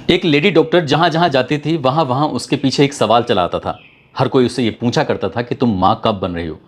एक lady doctor जहाँ जहाँ जाती थी वहाँ वहाँ उसके पीछे एक सवाल चला आता था। हर कोई उससे ये पूछा करता था कि तुम माँ कब बन रही हो।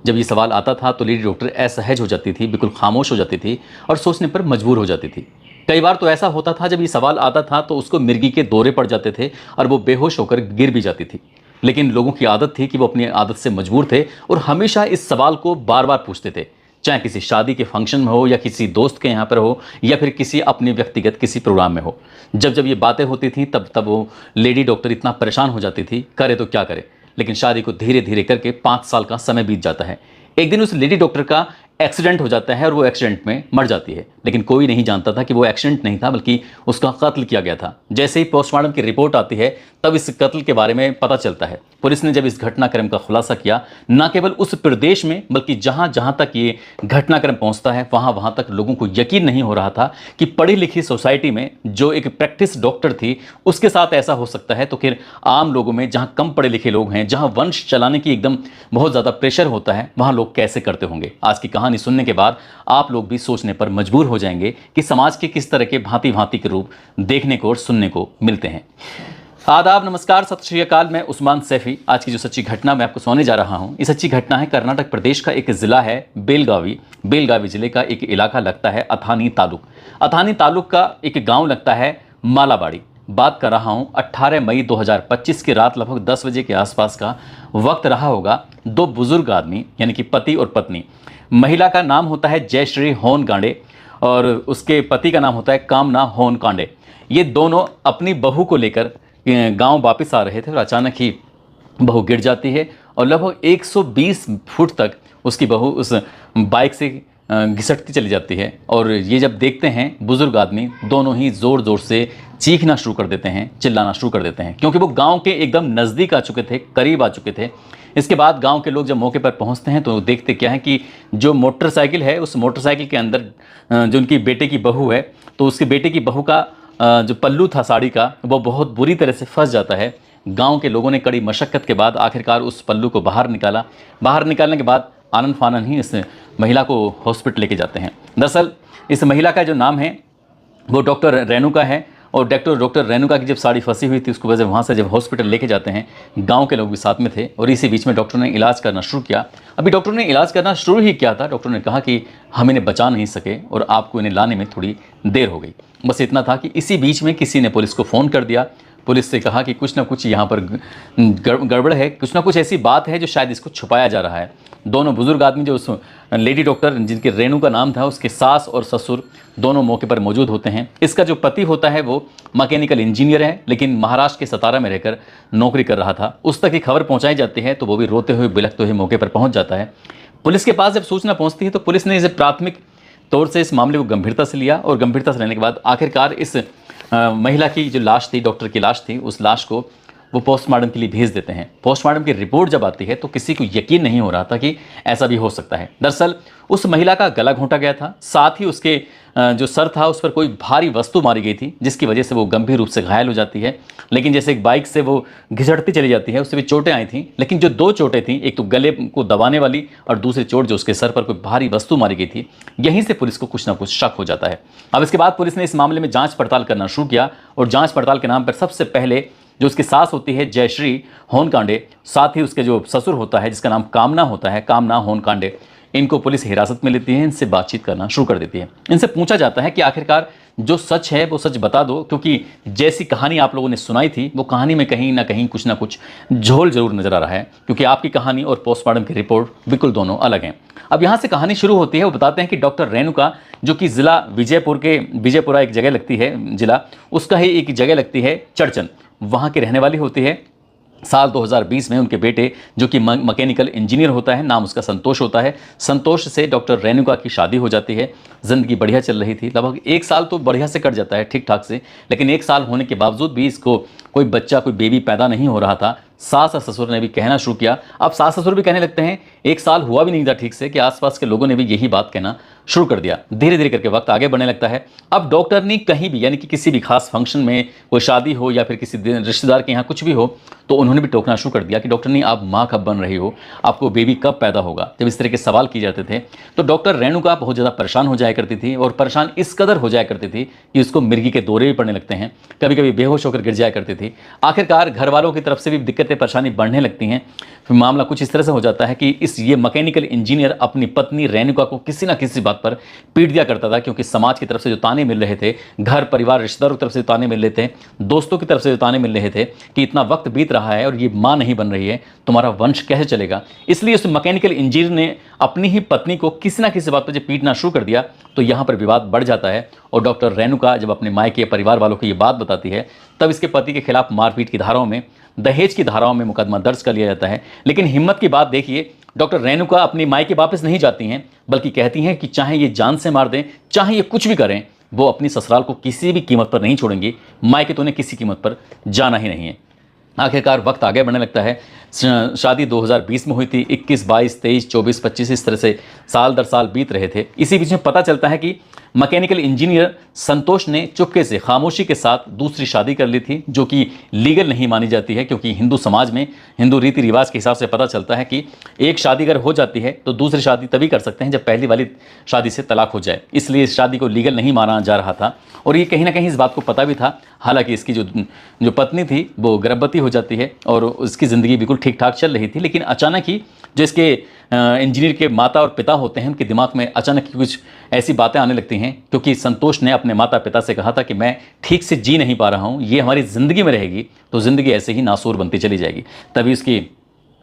जब ये सवाल आता था तो लेडी डॉक्टर असहज हो जाती थी, बिल्कुल खामोश हो जाती थी और सोचने पर मजबूर हो जाती थी। कई बार तो ऐसा होता था जब ये सवाल आता था तो उसको मिर्गी के दौरे पड़ जाते थे और वो बेहोश होकर गिर भी जाती थी। लेकिन लोगों की आदत थी कि वो अपनी आदत से मजबूर थे और हमेशा इस सवाल को बार बार पूछते थे, चाहे किसी शादी के फंक्शन में हो या किसी दोस्त के यहाँ पर हो या फिर किसी अपने व्यक्तिगत किसी प्रोग्राम में हो। जब जब ये बातें होती थी तब तब वो लेडी डॉक्टर इतना परेशान हो जाती थी, करे तो क्या करे। लेकिन शादी को धीरे धीरे करके 5 साल का समय बीत जाता है। एक दिन उस लेडी डॉक्टर का एक्सीडेंट हो जाता है और वो एक्सीडेंट में मर जाती है। लेकिन कोई नहीं जानता था कि वो एक्सीडेंट नहीं था बल्कि उसका कत्ल किया गया था। जैसे ही पोस्टमार्टम की रिपोर्ट आती है तब इस कत्ल के बारे में पता चलता है। पुलिस ने जब इस घटनाक्रम का खुलासा किया, न केवल उस प्रदेश में बल्कि जहां जहां तक ये घटनाक्रम पहुंचता है वहां वहां तक लोगों को यकीन नहीं हो रहा था कि पढ़ी लिखी सोसाइटी में जो एक प्रैक्टिस डॉक्टर थी उसके साथ ऐसा हो सकता है, तो फिर आम लोगों में जहां कम पढ़े लिखे लोग हैं, जहां वंश चलाने की एकदम बहुत ज़्यादा प्रेशर होता है, वहां लोग कैसे करते होंगे। आज की कहानी सुनने के बाद आप लोग भी सोचने पर मजबूर हो जाएंगे कि समाज के किस तरह के भांति भांति के रूप देखने को और सुनने को मिलते हैं। आदाब, नमस्कार, सत श्री अकाल। मैं उस्मान सैफी। आज की जो सच्ची घटना मैं आपको सुनाने जा रहा हूं, ये सच्ची घटना है कर्नाटक प्रदेश का एक जिला है बेलगावी जिले का एक इलाका लगता है अथानी तालुक का एक गांव लगता है मालाबाड़ी। बात कर रहा हूं 18 मई 2025 की रात लगभग 10 बजे के आसपास का वक्त रहा होगा। दो बुजुर्ग आदमी यानी कि पति और पत्नी, महिला का नाम होता है जयश्री होन कांडे और उसके पति का नाम होता है कामना होन कांडे। ये दोनों अपनी बहू को लेकर गांव वापस आ रहे थे और अचानक ही बहू गिर जाती है और लगभग 120 फुट तक उसकी बहू उस बाइक से घिसटती चली जाती है। और ये जब देखते हैं बुजुर्ग आदमी, दोनों ही ज़ोर ज़ोर से चीखना शुरू कर देते हैं, चिल्लाना शुरू कर देते हैं, क्योंकि वो गांव के एकदम नज़दीक आ चुके थे, करीब आ चुके थे। इसके बाद गांव के लोग जब मौके पर पहुंचते हैं तो देखते क्या है कि जो मोटरसाइकिल है उस मोटरसाइकिल के अंदर जो उनकी बेटे की बहू है, तो उसके बेटे की बहू का जो पल्लू था साड़ी का वो बहुत बुरी तरह से फंस जाता है। गांव के लोगों ने कड़ी मशक्क़त के बाद आखिरकार उस पल्लू को बाहर निकाला। बाहर निकालने के बाद आनन फानन ही इस महिला को हॉस्पिटल लेके जाते हैं। दरअसल इस महिला का जो नाम है वो डॉक्टर रेणुका है और डॉक्टर रेणुका की जब साड़ी फंसी हुई थी उसको वजह वहाँ से जब हॉस्पिटल लेके जाते हैं, गांव के लोग भी साथ में थे और इसी बीच में डॉक्टर ने इलाज करना शुरू किया। अभी डॉक्टर ने इलाज करना शुरू ही किया था, डॉक्टर ने कहा कि हम इन्हें बचा नहीं सके और आपको इन्हें लाने में थोड़ी देर हो गई। बस इतना था कि इसी बीच में किसी ने पुलिस को फ़ोन कर दिया। पुलिस से कहा कि कुछ ना कुछ यहाँ पर गड़बड़ है, कुछ ना कुछ ऐसी बात है जो शायद इसको छुपाया जा रहा है। दोनों बुजुर्ग आदमी जो उस लेडी डॉक्टर जिनके रेणु का नाम था, उसके सास और ससुर दोनों मौके पर मौजूद होते हैं। इसका जो पति होता है वो मैकेनिकल इंजीनियर है, लेकिन महाराष्ट्र के सतारा में रहकर नौकरी कर रहा था। उस तक ही खबर पहुंचाई जाती है तो वो भी रोते हुए बिलखते हुए मौके पर पहुंच जाता है। पुलिस के पास जब सूचना पहुंचती है तो पुलिस ने इसे प्राथमिक तौर से इस मामले को गंभीरता से लिया और गंभीरता से लेने के बाद आखिरकार इस महिला की जो लाश थी, डॉक्टर की लाश थी, उस लाश को वो पोस्टमार्टम के लिए भेज देते हैं। पोस्टमार्टम की रिपोर्ट जब आती है तो किसी को यकीन नहीं हो रहा था कि ऐसा भी हो सकता है। दरअसल उस महिला का गला घोंटा गया था, साथ ही उसके जो सर था उस पर कोई भारी वस्तु मारी गई थी जिसकी वजह से वो गंभीर रूप से घायल हो जाती है। लेकिन जैसे एक बाइक से वो घिसटती चली जाती है, उससे भी चोटें आई थी, लेकिन जो दो चोटें थी, एक तो गले को दबाने वाली और दूसरी चोट जो उसके सर पर कोई भारी वस्तु मारी गई थी, यहीं से पुलिस को कुछ ना कुछ शक हो जाता है। अब इसके बाद पुलिस ने इस मामले में जाँच पड़ताल करना शुरू किया और जाँच पड़ताल के नाम पर सबसे पहले जो उसकी सास होती है जयश्री होनकांडे, साथ ही उसके जो ससुर होता है जिसका नाम कामना होता है, कामना होनकांडे, इनको पुलिस हिरासत में लेती है, इनसे बातचीत करना शुरू कर देती है। इनसे पूछा जाता है कि आखिरकार जो सच है वो सच बता दो, क्योंकि जैसी कहानी आप लोगों ने सुनाई थी वो कहानी में कहीं ना कहीं कुछ ना कुछ झोल जरूर नजर आ रहा है, क्योंकि आपकी कहानी और पोस्टमार्टम की रिपोर्ट बिल्कुल दोनों अलग हैं। अब यहाँ से कहानी शुरू होती है। वो बताते हैं कि डॉक्टर रेणुका, जो कि ज़िला विजयपुरा एक जगह लगती है जिला, उसका ही एक जगह लगती है चड़चन, वहाँ की रहने वाली होती है। साल 2020 में उनके बेटे जो कि मैकेनिकल इंजीनियर होता है, नाम उसका संतोष होता है, संतोष से डॉक्टर रेणुका की शादी हो जाती है। ज़िंदगी बढ़िया चल रही थी, लगभग 1 साल तो बढ़िया से कट जाता है ठीक ठाक से, लेकिन 1 साल होने के बावजूद भी इसको कोई बच्चा, कोई बेबी पैदा नहीं हो रहा था। सास और ससुर ने भी कहना शुरू किया। अब सास ससुर भी कहने लगते हैं, 1 साल हुआ भी नहीं था ठीक से, कि आसपास के लोगों ने भी यही बात कहना शुरू कर दिया। धीरे धीरे करके वक्त आगे बढ़ने लगता है। अब डॉक्टर ने कहीं भी, यानी कि किसी भी खास फंक्शन में, कोई शादी हो या फिर किसी रिश्तेदार के यहाँ कुछ भी हो, तो उन्होंने भी टोकना शुरू कर दिया कि डॉक्टर ने आप माँ कब बन रही हो, आपको बेबी कब पैदा होगा। जब इस तरह के सवाल किए जाते थे तो डॉक्टर रेणुका बहुत ज़्यादा परेशान हो जाया करती थी, और परेशान इस कदर हो जाया करती थी कि उसको मिर्गी के दौरे भी पड़ने लगते हैं, कभी कभी बेहोश होकर गिर जाया करती थी। आखिरकार घर वालों की तरफ से भी दिक्कतें परेशानी बढ़ने लगती हैं। फिर मामला कुछ इस तरह से हो जाता है कि ये मैकेनिकल इंजीनियर अपनी पत्नी रेणुका को किसी ना किसी बात पर पीट दिया करता था, क्योंकि समाज की तरफ से जो ताने मिल रहे थे, घर परिवार रिश्तेदारों की तरफ से ताने मिल रहे थे, दोस्तों की तरफ से जो ताने मिल रहे थे कि इतना वक्त बीत रहा है और ये माँ नहीं बन रही है, तुम्हारा वंश कैसे चलेगा। इसलिए उस मैकेनिकल इंजीनियर ने अपनी ही पत्नी को किसी ना किसी बात पर जब पीटना शुरू कर दिया तो यहाँ पर विवाद बढ़ जाता है। और डॉक्टर रेणुका जब अपने मायके परिवार वालों को ये बात बताती है, तब इसके पति के खिलाफ मारपीट की धाराओं में, दहेज की धाराओं में मुकदमा दर्ज कर लिया जाता है। लेकिन हिम्मत की बात देखिए, डॉक्टर रेणुका अपनी मायके वापस नहीं जाती हैं, बल्कि कहती हैं कि चाहे ये जान से मार दें, चाहे ये कुछ भी करें, वो अपनी ससुराल को किसी भी कीमत पर नहीं छोड़ेंगी। मायके तो उन्हें किसी कीमत पर जाना ही नहीं है। आखिरकार वक्त आगे बढ़ने लगता है। शादी 2020 में हुई थी। 21, 22, 23, 24, 25 इस तरह से साल दर साल बीत रहे थे। इसी बीच में पता चलता है कि मैकेनिकल इंजीनियर संतोष ने चुपके से, खामोशी के साथ दूसरी शादी कर ली थी, जो कि लीगल नहीं मानी जाती है, क्योंकि हिंदू समाज में, हिंदू रीति रिवाज के हिसाब से पता चलता है कि एक शादी अगर हो जाती है तो दूसरी शादी तभी कर सकते हैं जब पहली वाली शादी से तलाक हो जाए। इसलिए इस शादी को लीगल नहीं माना जा रहा था, और ये कहीं ना कहीं इस बात को पता भी था। हालांकि इसकी जो पत्नी थी वो गर्भवती हो जाती है और उसकी ज़िंदगी बिल्कुल ठीक ठाक चल रही थी। लेकिन अचानक ही जो इसके इंजीनियर के माता और पिता होते हैं, उनके दिमाग में अचानक ही कुछ ऐसी बातें आने लगती हैं, क्योंकि संतोष ने अपने माता पिता से कहा था कि मैं ठीक से जी नहीं पा रहा हूँ, ये हमारी ज़िंदगी में रहेगी तो ज़िंदगी ऐसे ही नासूर बनती चली जाएगी। तभी उसकी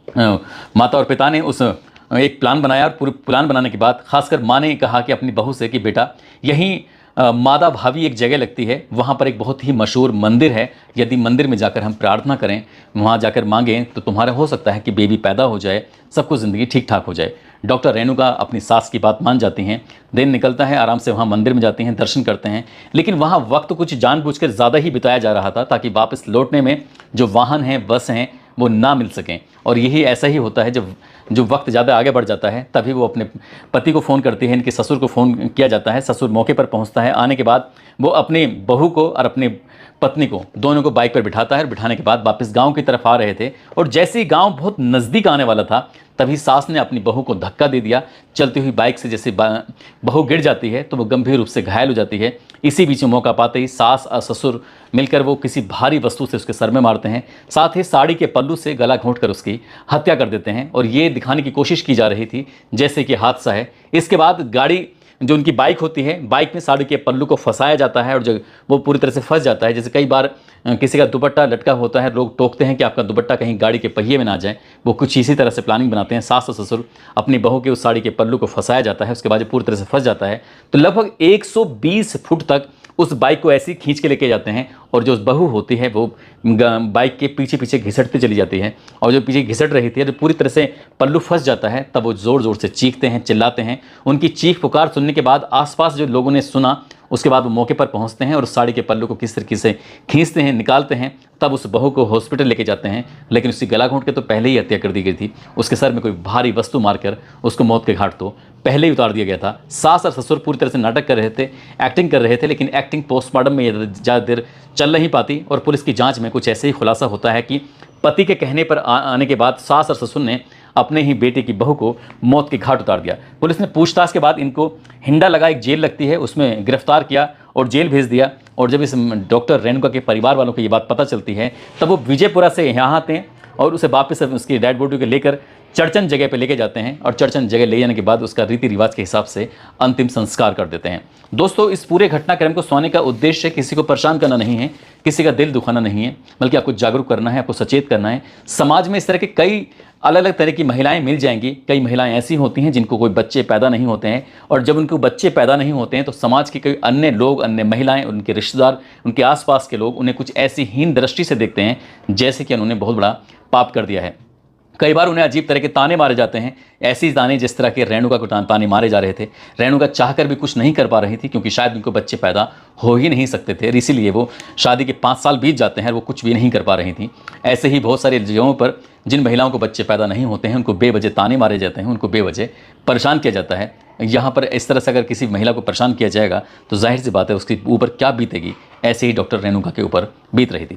माता और पिता ने उस एक प्लान बनाया, और पूरे प्लान बनाने के बाद खासकर माँ ने कहा कि अपनी बहू से कि बेटा, यहीं मादा भावी एक जगह लगती है, वहाँ पर एक बहुत ही मशहूर मंदिर है, यदि मंदिर में जाकर हम प्रार्थना करें, वहाँ जाकर मांगें, तो तुम्हारा हो सकता है कि बेबी पैदा हो जाए, सबको ज़िंदगी ठीक ठाक हो जाए। डॉक्टर रेणुका अपनी सास की बात मान जाती हैं। दिन निकलता है, आराम से वहाँ मंदिर में जाती हैं, दर्शन करते हैं। लेकिन वहाँ वक्त कुछ जानबूझकर ज़्यादा ही बिताया जा रहा था, ताकि वापस लौटने में जो वाहन हैं, बस हैं, वो ना मिल सकें। और यही ऐसा ही होता है, जब जो वक्त ज़्यादा आगे बढ़ जाता है, तभी वो अपने पति को फ़ोन करती है। इनके ससुर को फ़ोन किया जाता है। ससुर मौके पर पहुंचता है। आने के बाद वो अपनी बहू को और अपनी पत्नी को, दोनों को बाइक पर बिठाता है। बिठाने के बाद वापस गांव की तरफ आ रहे थे, और जैसे ही गांव बहुत नज़दीक आने वाला था, तभी सास ने अपनी बहू को धक्का दे दिया। चलती हुई बाइक से जैसे बहू गिर जाती है तो वो गंभीर रूप से घायल हो जाती है। इसी बीच में मौका पाते ही सास और ससुर मिलकर वो किसी भारी वस्तु से उसके सर में मारते हैं, साथ ही साड़ी के पल्लू से गला घोंटकर उसकी हत्या कर देते हैं। और ये दिखाने की कोशिश की जा रही थी जैसे कि हादसा है। इसके बाद गाड़ी, जो उनकी बाइक होती है, बाइक में साड़ी के पल्लू को फंसाया जाता है, और जो वो पूरी तरह से फंस जाता है। जैसे कई बार किसी का दुपट्टा लटका होता है, लोग टोकते हैं कि आपका दुपट्टा कहीं गाड़ी के पहिए में ना जाए, वो कुछ इसी तरह से प्लानिंग बनाते हैं। सास और ससुर अपनी बहू के उस साड़ी के पल्लू को फंसाया जाता है, उसके बाद पूरी तरह से फंस जाता है। तो लगभग 120 फुट तक उस बाइक को ऐसे ही खींच के लेके जाते हैं, और जो बहू होती है वो बाइक के पीछे पीछे घिसटती चली जाती है। और जो पीछे घिसट रही थी, जब पूरी तरह से पल्लू फंस जाता है, तब वो ज़ोर ज़ोर से चीखते हैं, चिल्लाते हैं। उनकी चीख पुकार सुनने के बाद आसपास जो लोगों ने सुना, उसके बाद वो मौके पर पहुंचते हैं और उस साड़ी के पल्लू को किस तरीके से खींचते हैं, निकालते हैं। तब उस बहू को हॉस्पिटल लेके जाते हैं, लेकिन उसकी गला घोंट के तो पहले ही हत्या कर दी गई थी। उसके सर में कोई भारी वस्तु मारकर उसको मौत के घाट तो पहले ही उतार दिया गया था। सास और ससुर पूरी तरह से नाटक कर रहे थे, एक्टिंग कर रहे थे, लेकिन एक्टिंग पोस्टमार्टम में ज़्यादा देर चल नहीं पाती। और पुलिस की जांच में कुछ ऐसे ही खुलासा होता है कि पति के कहने पर आने के बाद सास और ससुर ने अपने ही बेटे की बहू को मौत के घाट उतार दिया। पुलिस ने पूछताछ के बाद इनको हिंडा लगा एक जेल लगती है, उसमें गिरफ्तार किया और जेल भेज दिया। और जब इस डॉक्टर रेणुका के परिवार वालों को ये बात पता चलती है, तब वो विजयपुरा से यहाँ आते हैं और उसे वापस उसकी डेड बॉडी को लेकर चर्चन जगह पे लेके जाते हैं। और चर्चन जगह ले जाने के बाद उसका रीति रिवाज के हिसाब से अंतिम संस्कार कर देते हैं। दोस्तों, इस पूरे घटनाक्रम को सुनाने का उद्देश्य किसी को परेशान करना नहीं है, किसी का दिल दुखाना नहीं है, बल्कि आपको जागरूक करना है, आपको सचेत करना है। समाज में इस तरह के कई अलग अलग तरह की महिलाएं मिल जाएंगी। कई महिलाएं ऐसी होती हैं जिनको कोई बच्चे पैदा नहीं होते हैं, और जब उनको बच्चे पैदा नहीं होते हैं तो समाज के कई अन्य लोग, अन्य महिलाएं, उनके रिश्तेदार, उनके आसपास के लोग उन्हें कुछ ऐसी हीन दृष्टि से देखते हैं जैसे कि उन्होंने बहुत बड़ा पाप कर दिया है। कई बार उन्हें अजीब तरह के ताने मारे जाते हैं, ऐसी ताने जिस तरह के रेणुका को ताने मारे जा रहे थे। रेणुका चाहकर भी कुछ नहीं कर पा रही थी, क्योंकि शायद उनको बच्चे पैदा हो ही नहीं सकते थे, इसीलिए वो शादी के 5 साल बीत जाते हैं और वो कुछ भी नहीं कर पा रही थी। ऐसे ही बहुत सारी जगहों पर जिन महिलाओं को बच्चे पैदा नहीं होते हैं, उनको बेवजह ताने मारे जाते हैं, उनको बेवजह परेशान किया जाता है। यहाँ पर इस तरह से अगर किसी महिला को परेशान किया जाएगा तो जाहिर सी बात है उसके ऊपर क्या बीतेगी, ऐसे ही डॉक्टर रेणुका के ऊपर बीत रही थी।